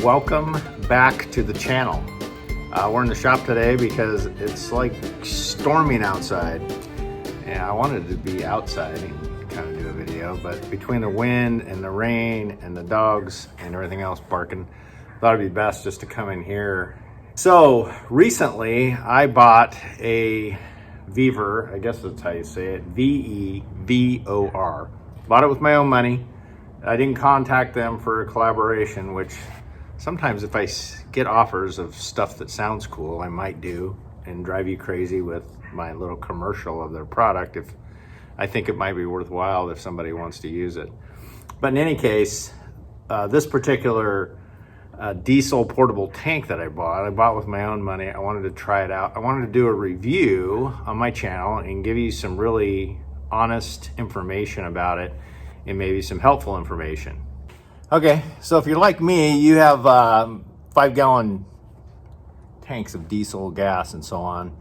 Welcome back to the channel. We're in the shop today because it's like storming outside, and I wanted to be outside and kind of do a video, but between the wind and the rain and the dogs and everything else barking, I thought it'd be best just to come in here. So recently I bought a Vevor, I guess that's how you say it, V-E-V-O-R. Bought it with my own money. I didn't contact them for a collaboration, which sometimes if I get offers of stuff that sounds cool, I might do and drive you crazy with my little commercial of their product if I think it might be worthwhile if somebody wants to use it. But in any case, this particular diesel portable tank that I bought with my own money. I wanted to try it out. I wanted to do a review on my channel and give you some really honest information about it and maybe some helpful information. Okay, so if you're like me, you have 5-gallon tanks of diesel gas and so on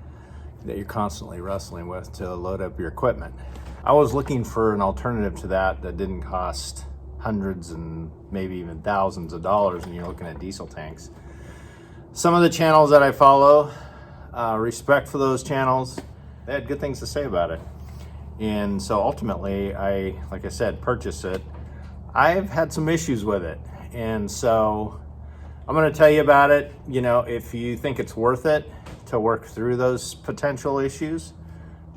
that you're constantly wrestling with to load up your equipment. I was looking for an alternative to that didn't cost hundreds and maybe even thousands of dollars when you're looking at diesel tanks. Some of the channels that I follow, respect for those channels, they had good things to say about it. And so ultimately, like I said, purchased it. I've had some issues with it. And so I'm gonna tell you about it. You know, if you think it's worth it to work through those potential issues,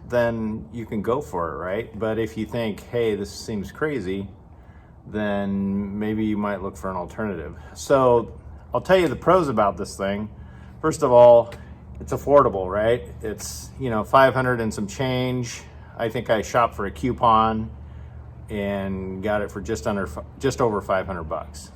then you can go for it, right? But if you think, hey, this seems crazy, then maybe you might look for an alternative. So I'll tell you the pros about this thing. First of all, it's affordable, right? It's, you know, 500 and some change. I think I shopped for a coupon and got it for just over 500 bucks.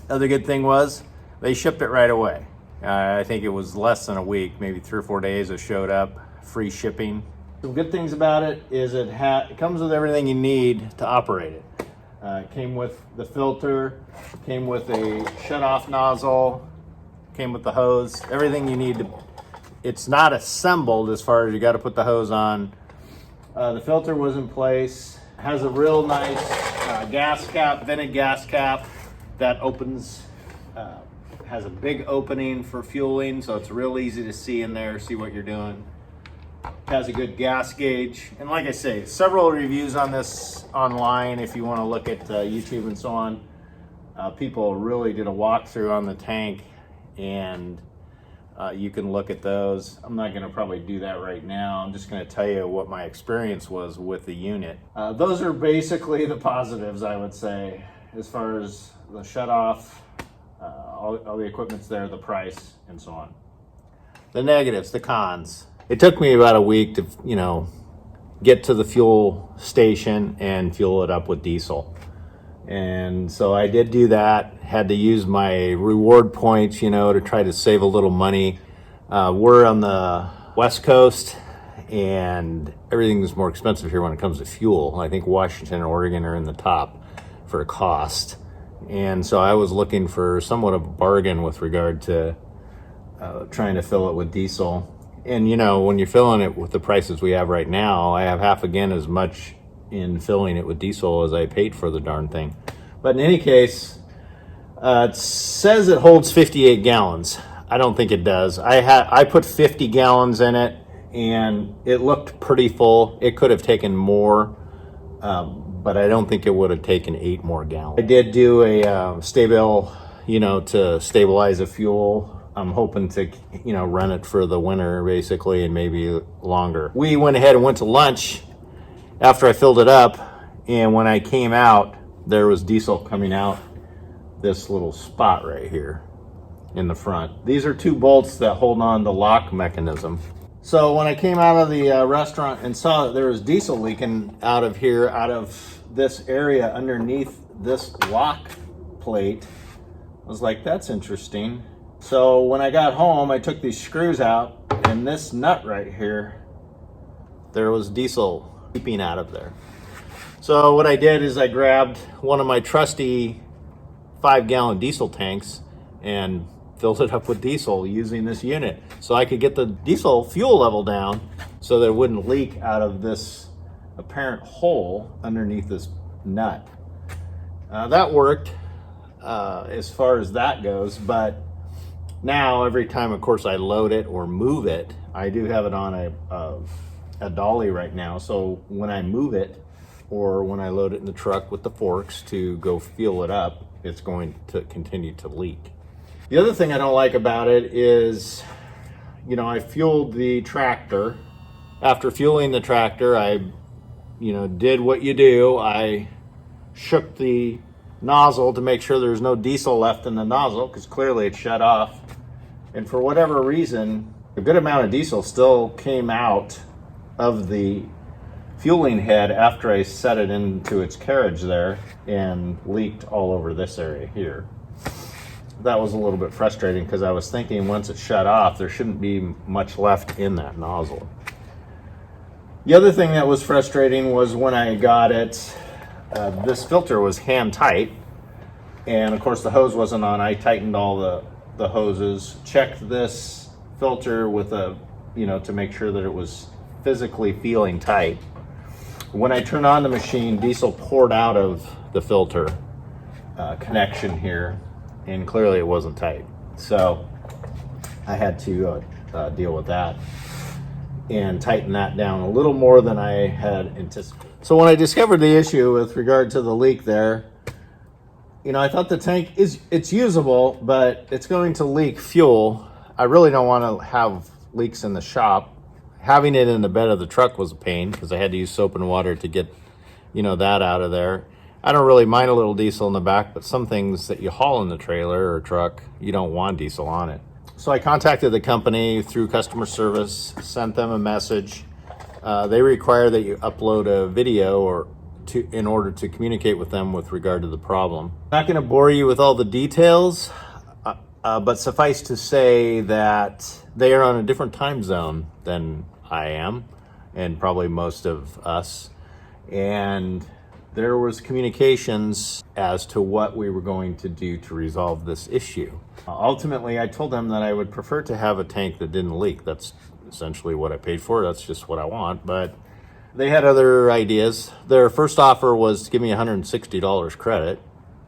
Other good thing was they shipped it right away. I think it was less than a week, maybe 3 or 4 days it showed up, free shipping. Some good things about it is it comes with everything you need to operate it. It came with the filter, came with a shut-off nozzle, came with the hose, everything you need to. It's not assembled as far as you got to put the hose on. The filter was in place. Has a real nice gas cap, vented gas cap that opens, has a big opening for fueling, so it's real easy to see in there, see what you're doing. Has a good gas gauge, and like I say, several reviews on this online if you want to look at YouTube and so on. People really did a walkthrough on the tank, and you can look at those. I'm not going to probably do that right now. I'm just going to tell you what my experience was with the unit. Those are basically the positives, I would say, as far as the shut-off, all the equipment's there, the price, and so on. The negatives, the cons. It took me about a week to, you know, get to the fuel station and fuel it up with diesel. And so I did do that, had to use my reward points, you know, to try to save a little money. We're on the West Coast and everything's more expensive here when it comes to fuel. I think Washington and Oregon are in the top for a cost. And so I was looking for somewhat of a bargain with regard to trying to fill it with diesel. And you know, when you're filling it with the prices we have right now, I have half again as much in filling it with diesel as I paid for the darn thing. But in any case, it says it holds 58 gallons. I don't think it does. I put 50 gallons in it and it looked pretty full. It could have taken more, but I don't think it would have taken 8 more gallons. I did do a stable, you know, to stabilize the fuel. I'm hoping to, you know, run it for the winter basically and maybe longer. We went ahead and went to lunch after I filled it up, and when I came out, there was diesel coming out this little spot right here in the front. These are 2 bolts that hold on the lock mechanism. So when I came out of the restaurant and saw that there was diesel leaking out of here, out of this area underneath this lock plate, I was like, that's interesting. So when I got home, I took these screws out, and this nut right here, there was diesel seeping out of there. So what I did is I grabbed one of my trusty 5-gallon diesel tanks and filled it up with diesel using this unit so I could get the diesel fuel level down so that it wouldn't leak out of this apparent hole underneath this nut. That worked. as far as that goes. But now every time, of course, I load it or move it, I do have it on a dolly right now. So when I move it or when I load it in the truck with the forks to go fuel it up, it's going to continue to leak. The other thing I don't like about it is, you know, I fueled the tractor. After fueling the tractor, I, did what you do. I shook the nozzle to make sure there's no diesel left in the nozzle, because clearly it's shut off. And for whatever reason, a good amount of diesel still came out of the fueling head after I set it into its carriage there, and leaked all over this area here. That was a little bit frustrating, because I was thinking once it's shut off, there shouldn't be much left in that nozzle. The other thing that was frustrating was when I got it, this filter was hand tight, and of course the hose wasn't on. I tightened all the hoses, checked this filter with to make sure that it was physically feeling tight. When I turned on the machine, diesel poured out of the filter connection here, and clearly it wasn't tight. So I had to deal with that and tighten that down a little more than I had anticipated. So when I discovered the issue with regard to the leak there, I thought the tank it's usable, but it's going to leak fuel. I really don't want to have leaks in the shop. Having it in the bed of the truck was a pain, because I had to use soap and water to get, that out of there. I don't really mind a little diesel in the back, but some things that you haul in the trailer or truck, you don't want diesel on it. So I contacted the company through customer service, sent them a message. They require that you upload a video in order to communicate with them with regard to the problem. I'm not going to bore you with all the details, but suffice to say that they are on a different time zone than I am, and probably most of us. And there was communications as to what we were going to do to resolve this issue. Ultimately, I told them that I would prefer to have a tank that didn't leak. That's essentially what I paid for. That's just what I want. But they had other ideas. Their first offer was to give me $160 credit.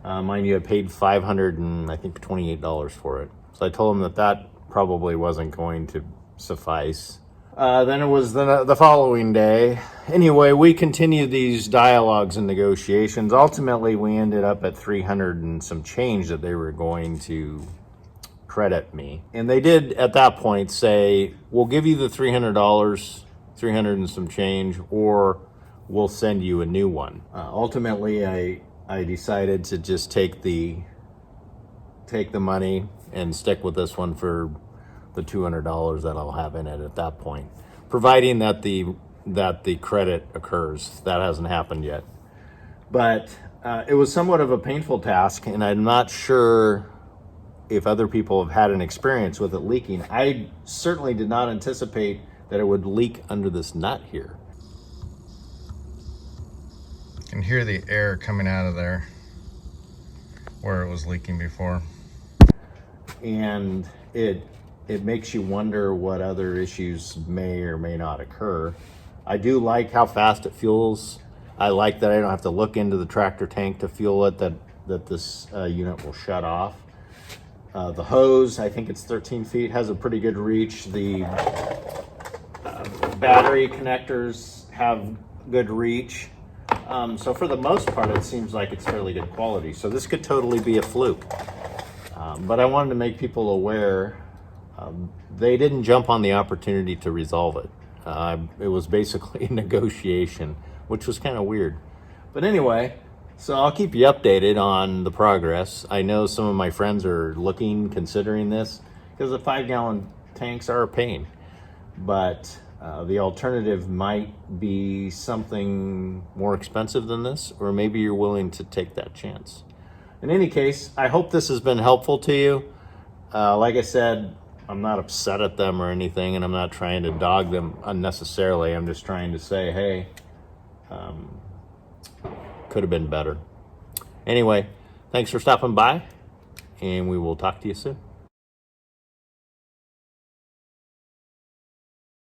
Mind you, I paid $528 for it. So I told them that probably wasn't going to suffice. Then it was the following day. Anyway, we continued these dialogues and negotiations. Ultimately, we ended up at 300 and some change that they were going to credit me. And they did at that point say, we'll give you the $300, 300 and some change, or we'll send you a new one. Ultimately, I decided to just take the money and stick with this one for the $200 that I'll have in it at that point, providing that the credit occurs. That hasn't happened yet. But it was somewhat of a painful task, and I'm not sure if other people have had an experience with it leaking. I certainly did not anticipate that it would leak under this nut here. You can hear the air coming out of there where it was leaking before. And it makes you wonder what other issues may or may not occur. I do like how fast it fuels. I like that I don't have to look into the tractor tank to fuel it, that this unit will shut off. The hose, I think it's 13 feet, has a pretty good reach. The battery connectors have good reach. So for the most part, it seems like it's fairly good quality. So this could totally be a fluke. But I wanted to make people aware. They didn't jump on the opportunity to resolve it. It was basically a negotiation, which was kind of weird. But anyway, so I'll keep you updated on the progress. I know some of my friends are considering this, because the 5-gallon tanks are a pain. But the alternative might be something more expensive than this, or maybe you're willing to take that chance. In any case, I hope this has been helpful to you. Like I said, I'm not upset at them or anything, and I'm not trying to dog them unnecessarily. I'm just trying to say, hey, could have been better. Anyway, thanks for stopping by, and we will talk to you soon.